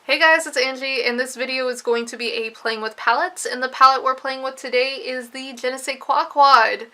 Hey guys, it's Angie, and this video is going to be a playing with palettes, and the palette we're playing with today is the Sais Quoi quad.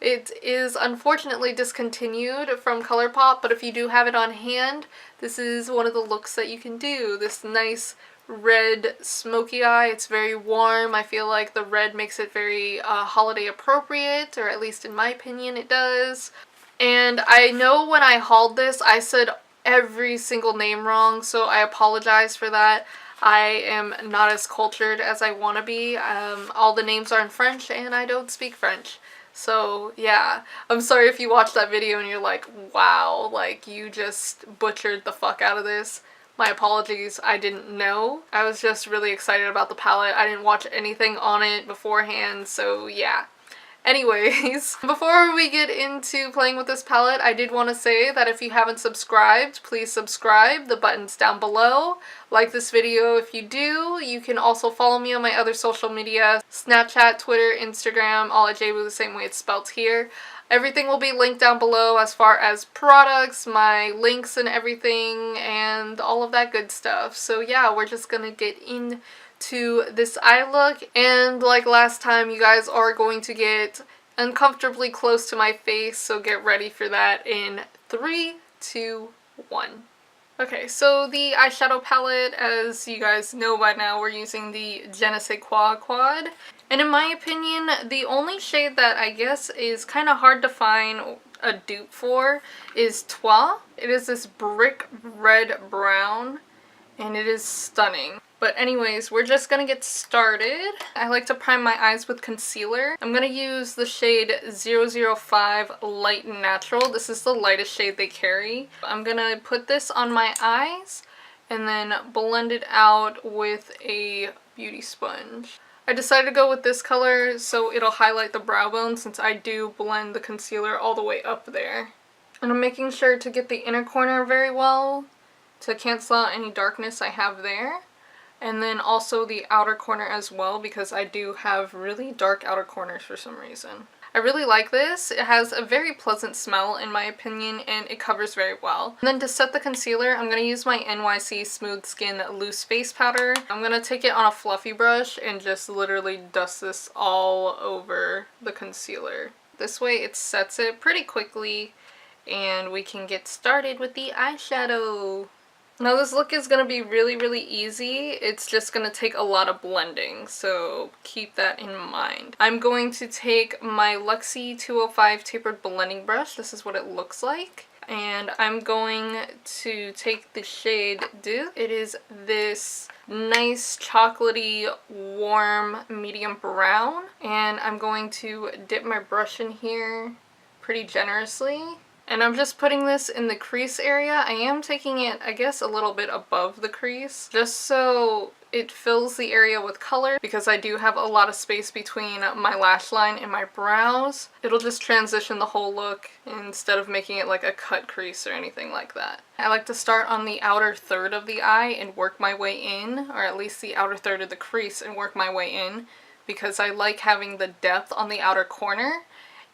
It is unfortunately discontinued from Colourpop, but if you do have it on hand, this is one of the looks that you can do. This nice red smoky eye. It's very warm. I feel like the red makes it very holiday appropriate, or at least in my opinion it does. And I know when I hauled this, I said every single name wrong, so I apologize for that. I am not as cultured as I want to be. All the names are in French and I don't speak French. So yeah, I'm sorry if you watched that video and you're like, wow, like you just butchered the fuck out of this. My apologies, I didn't know. I was just really excited about the palette. I didn't watch anything on it beforehand, so yeah. Anyways, before we get into playing with this palette, I did want to say that if you haven't subscribed, please subscribe. The button's down below. Like this video if you do. You can also follow me on my other social media, Snapchat, Twitter, Instagram, all at jehbuu, the same way it's spelled here. Everything will be linked down below as far as products, my links and everything, and all of that good stuff. So yeah, we're just gonna get into this eye look, and like last time, you guys are going to get uncomfortably close to my face, so get ready for that in 3, 2, 1. Okay, so the eyeshadow palette, as you guys know by now, we're using the Sais Quoi quad. And in my opinion, the only shade that I guess is kind of hard to find a dupe for is Toi. It is this brick red brown, and it is stunning. But anyways, we're just gonna get started. I like to prime my eyes with concealer. I'm gonna use the shade 005 Light Natural. This is the lightest shade they carry. I'm gonna put this on my eyes and then blend it out with a beauty sponge. I decided to go with this color so it'll highlight the brow bone, since I do blend the concealer all the way up there. And I'm making sure to get the inner corner very well to cancel out any darkness I have there. And then also the outer corner as well, because I do have really dark outer corners for some reason. I really like this. It has a very pleasant smell in my opinion, and it covers very well. And then to set the concealer, I'm going to use my NYC Smooth Skin Loose Face Powder. I'm going to take it on a fluffy brush and just literally dust this all over the concealer. This way it sets it pretty quickly, and we can get started with the eyeshadow. Now this look is going to be really easy. It's just going to take a lot of blending, so keep that in mind. I'm going to take my Luxie 205 tapered blending brush. This is what it looks like. And I'm going to take the shade Deux. It is this nice chocolatey, warm, medium brown. And I'm going to dip my brush in here pretty generously. And I'm just putting this in the crease area. I am taking it, I guess, a little bit above the crease, just so it fills the area with color, because I do have a lot of space between my lash line and my brows. It'll just transition the whole look instead of making it like a cut crease or anything like that. I like to start on the outer third of the eye and work my way in, or at least the outer third of the crease and work my way in, because I like having the depth on the outer corner.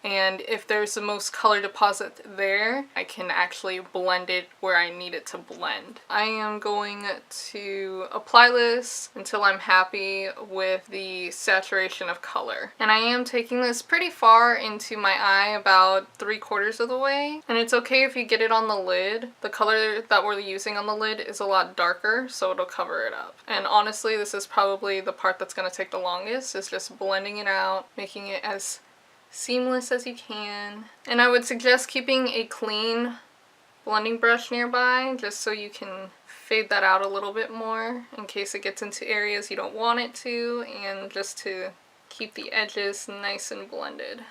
And if there's the most color deposit there, I can actually blend it where I need it to blend. I am going to apply this until I'm happy with the saturation of color. And I am taking this pretty far into my eye, about 3/4 of the way. And it's okay if you get it on the lid. The color that we're using on the lid is a lot darker, so it'll cover it up. And honestly, this is probably the part that's going to take the longest, is just blending it out, making it as seamless as you can. And I would suggest keeping a clean blending brush nearby, just so you can fade that out a little bit more in case it gets into areas you don't want it to, and just to keep the edges nice and blended.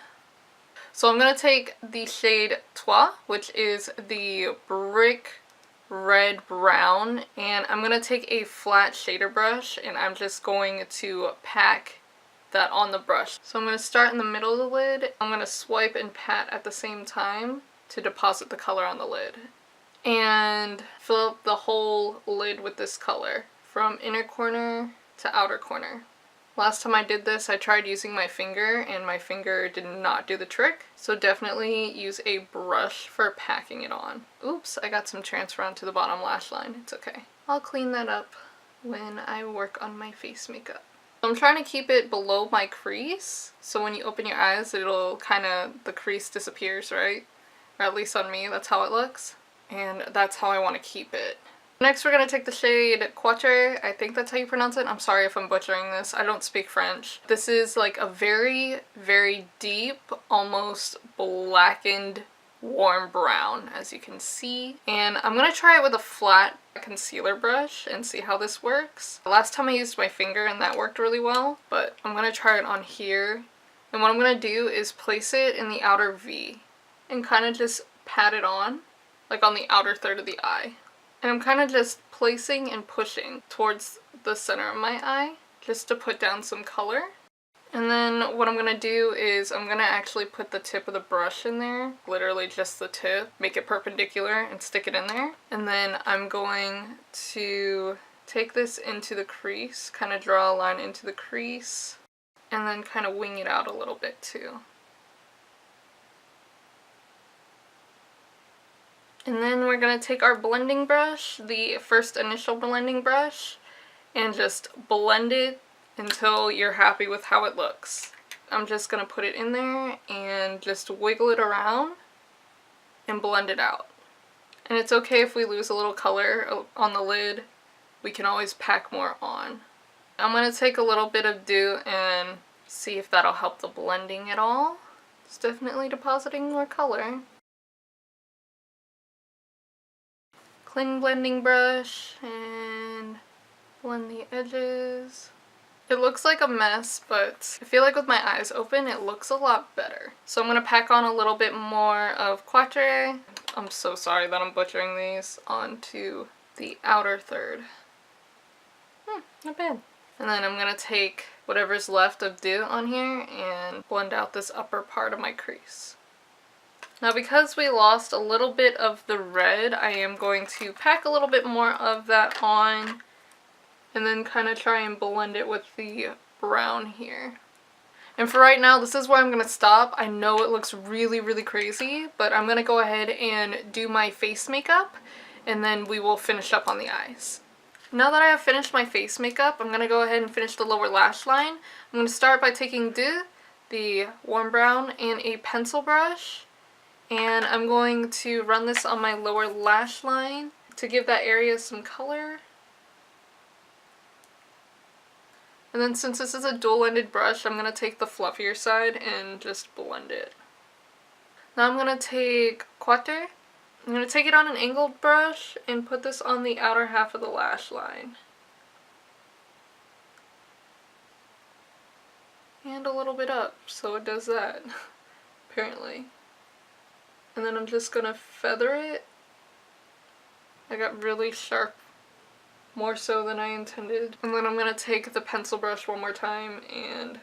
So I'm going to take the shade Toi, which is the brick red brown, and I'm going to take a flat shader brush and I'm just going to pack that on the brush. So I'm going to start in the middle of the lid. I'm going to swipe and pat at the same time to deposit the color on the lid. And fill up the whole lid with this color, from inner corner to outer corner. Last time I did this, I tried using my finger, and my finger did not do the trick. So definitely use a brush for packing it on. Oops, I got some transfer onto the bottom lash line. It's okay. I'll clean that up. when I work on my face makeup. I'm trying to keep it below my crease, so when you open your eyes, it'll kind of, the crease disappears, right? Or at least on me, that's how it looks. And that's how I want to keep it. Next we're going to take the shade Quatre. I think that's how you pronounce it. I'm sorry if I'm butchering this. I don't speak French. This is like a very, very deep, almost blackened, warm brown, as you can see. And I'm going to try it with a flat concealer brush and see how this works. Last time I used my finger and that worked really well, but I'm going to try it on here. And what I'm going to do is place it in the outer V and kind of just pat it on, like on the outer third of the eye. And I'm kind of just placing and pushing towards the center of my eye just to put down some color. And then what I'm going to do is I'm going to actually put the tip of the brush in there, literally just the tip, make it perpendicular and stick it in there. And then I'm going to take this into the crease, kind of draw a line into the crease, and then kind of wing it out a little bit too. And then we're going to take our blending brush, the first initial blending brush, and just blend it until you're happy with how it looks. I'm just going to put it in there and just wiggle it around and blend it out. And it's okay if we lose a little color on the lid. We can always pack more on. I'm going to take a little bit of dew and see if that'll help the blending at all. It's definitely depositing more color. Clean blending brush and blend the edges. It looks like a mess, but I feel like with my eyes open, it looks a lot better. So I'm going to pack on a little bit more of Quatre. I'm so sorry that I'm butchering these, onto the outer third. Not bad. And then I'm going to take whatever's left of dew on here and blend out this upper part of my crease. Now because we lost a little bit of the red, I am going to pack a little bit more of that on and then kind of try and blend it with the brown here. And for right now, this is where I'm going to stop. I know it looks really, really crazy, but I'm going to go ahead and do my face makeup and then we will finish up on the eyes. Now that I have finished my face makeup, I'm going to go ahead and finish the lower lash line. I'm going to start by taking the warm brown and a pencil brush. And I'm going to run this on my lower lash line to give that area some color. And then since this is a dual-ended brush, I'm going to take the fluffier side and just blend it. Now I'm going to take Quatre. I'm going to take it on an angled brush and put this on the outer half of the lash line. And a little bit up, so it does that, apparently. And then I'm just going to feather it. I got really sharp, more so than I intended. And then I'm going to take the pencil brush one more time and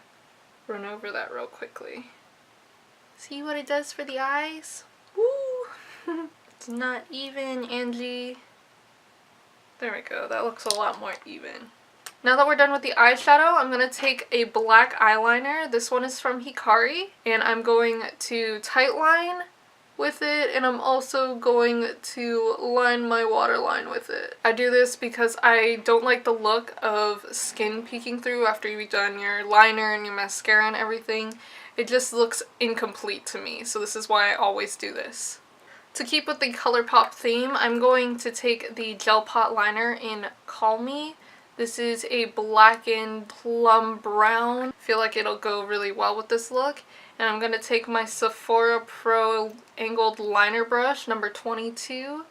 run over that real quickly. See what it does for the eyes? Woo! It's not even, Angie. There we go. That looks a lot more even. Now that we're done with the eyeshadow, I'm going to take a black eyeliner. This one is from Hikari. And I'm going to tightline with it, and I'm also going to line my waterline with it. I do this because I don't like the look of skin peeking through after you've done your liner and your mascara and everything. It just looks incomplete to me, so this is why I always do this. To keep with the Colourpop theme, I'm going to take the Gel Pot liner in Call Me. This is a blackened plum brown. I feel like it'll go really well with this look. And I'm going to take my Sephora Pro angled liner brush, number 22,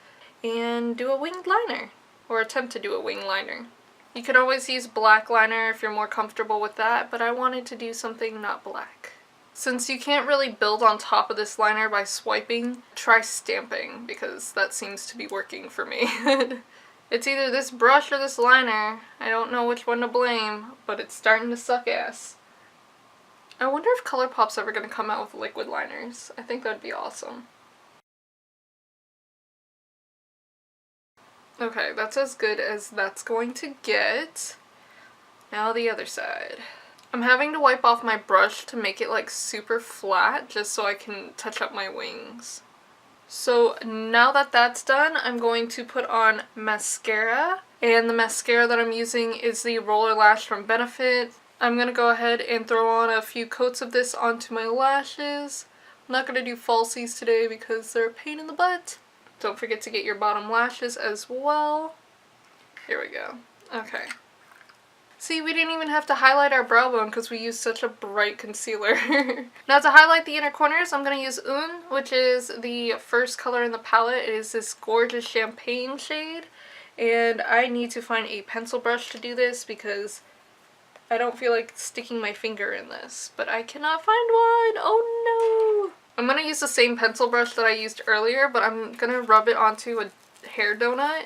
and do a winged liner, or attempt to do a winged liner. You could always use black liner if you're more comfortable with that, but I wanted to do something not black. Since you can't really build on top of this liner by swiping, try stamping, because that seems to be working for me. It's either this brush or this liner. I don't know which one to blame, but it's starting to suck ass. I wonder if Colourpop's ever going to come out with liquid liners. I think that'd be awesome. Okay, that's as good as that's going to get. Now the other side. I'm having to wipe off my brush to make it like super flat just so I can touch up my wings. So now that that's done, I'm going to put on mascara. And the mascara that I'm using is the Roller Lash from Benefit. I'm going to go ahead and throw on a few coats of this onto my lashes. I'm not going to do falsies today because they're a pain in the butt. Don't forget to get your bottom lashes as well. Here we go. Okay. See, we didn't even have to highlight our brow bone because we used such a bright concealer. Now to highlight the inner corners, I'm going to use Un, which is the first color in the palette. It is this gorgeous champagne shade. And I need to find a pencil brush to do this because I don't feel like sticking my finger in this. But I cannot find one! Oh no! I'm going to use the same pencil brush that I used earlier, but I'm going to rub it onto a hair donut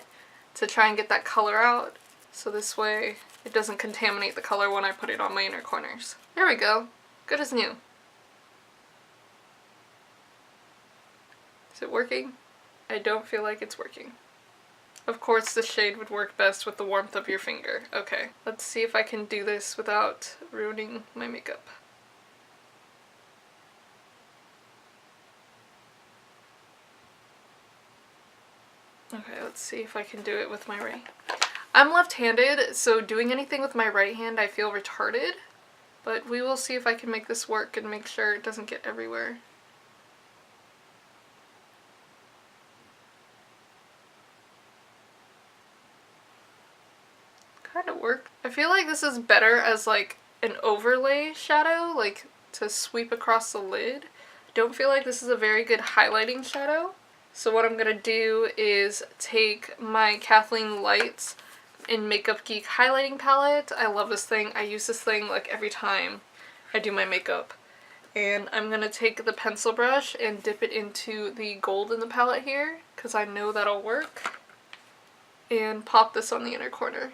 to try and get that color out. So this way it doesn't contaminate the color when I put it on my inner corners. There we go. Good as new. Is it working? I don't feel like it's working. Of course this shade would work best with the warmth of your finger. Okay, let's see if I can do this without ruining my makeup. Okay, let's see if I can do it with my right. I'm left-handed, so doing anything with my right hand I feel retarded, but we will see if I can make this work and make sure it doesn't get everywhere. Kind of work. I feel like this is better as like an overlay shadow, like to sweep across the lid. Don't feel like this is a very good highlighting shadow. So what I'm gonna do is take my Kathleen Lights in Makeup Geek highlighting palette. I love this thing. I use this thing like every time I do my makeup. And I'm gonna take the pencil brush and dip it into the gold in the palette here, because I know that'll work. And pop this on the inner corner.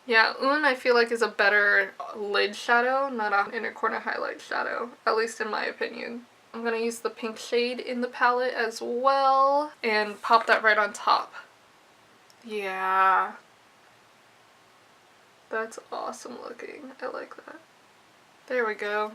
Yeah, Un I feel like is a better lid shadow, not an inner corner highlight shadow, at least in my opinion. I'm gonna use the pink shade in the palette as well and pop that right on top. Yeah. That's awesome looking. I like that. There we go.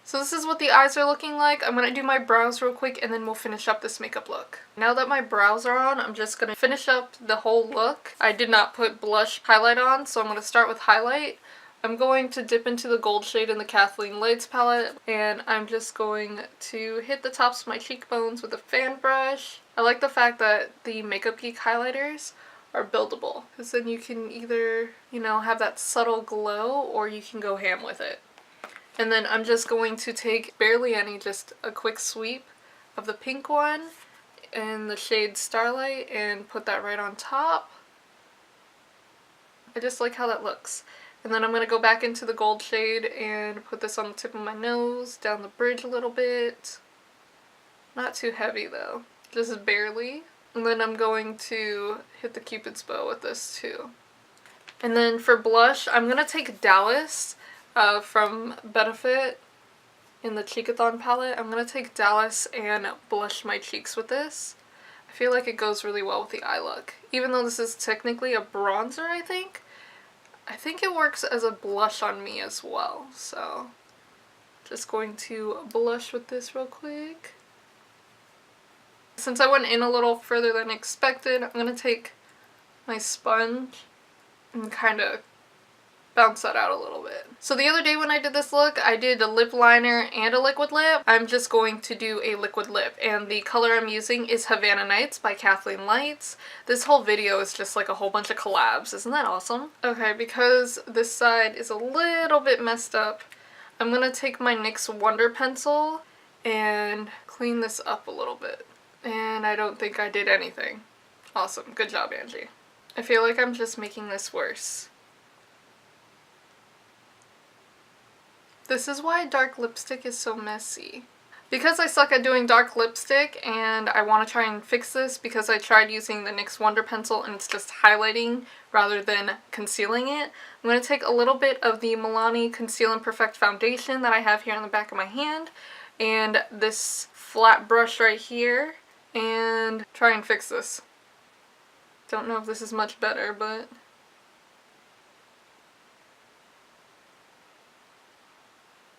So this is what the eyes are looking like. I'm gonna do my brows real quick and then we'll finish up this makeup look. Now that my brows are on, I'm just gonna finish up the whole look. I did not put blush highlight on, so I'm gonna start with highlight. I'm going to dip into the gold shade in the Kathleen Lights palette, and I'm just going to hit the tops of my cheekbones with a fan brush. I like the fact that the Makeup Geek highlighters are buildable, because then you can either, you know, have that subtle glow or you can go ham with it. And then I'm just going to take barely any, just a quick sweep of the pink one in the shade Starlight and put that right on top. I just like how that looks. And then I'm going to go back into the gold shade and put this on the tip of my nose, down the bridge a little bit. Not too heavy though, just barely. And then I'm going to hit the Cupid's bow with this too. And then for blush, I'm going to take Dallas from Benefit in the Cheekathon palette. I'm going to take Dallas and blush my cheeks with this. I feel like it goes really well with the eye look. Even though this is technically a bronzer, I think it works as a blush on me as well. So just going to blush with this real quick. Since I went in a little further than expected, I'm going to take my sponge and kind of bounce that out a little bit. So the other day when I did this look, I did a lip liner and a liquid lip. I'm just going to do a liquid lip, and the color I'm using is Havana Nights by Kathleen Lights. This whole video is just like a whole bunch of collabs. Isn't that awesome? Okay, because this side is a little bit messed up, I'm gonna take my NYX Wonder Pencil and clean this up a little bit. And I don't think I did anything. Awesome. Good job, Angie. I feel like I'm just making this worse. This is why dark lipstick is so messy. Because I suck at doing dark lipstick and I want to try and fix this because I tried using the NYX Wonder Pencil and it's just highlighting rather than concealing it, I'm going to take a little bit of the Milani Conceal and Perfect Foundation that I have here on the back of my hand and this flat brush right here and try and fix this. Don't know if this is much better, but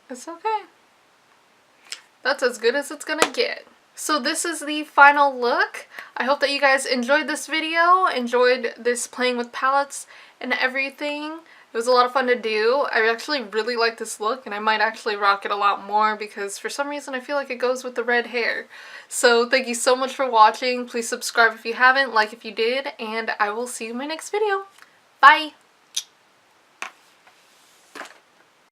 it's okay. That's as good as it's gonna get. So this is the final look. I hope that you guys enjoyed this video, enjoyed this playing with palettes and everything. It was a lot of fun to do. I actually really like this look, and I might actually rock it a lot more because for some reason I feel like it goes with the red hair. So thank you so much for watching. Please subscribe if you haven't, like if you did, and I will see you in my next video. Bye!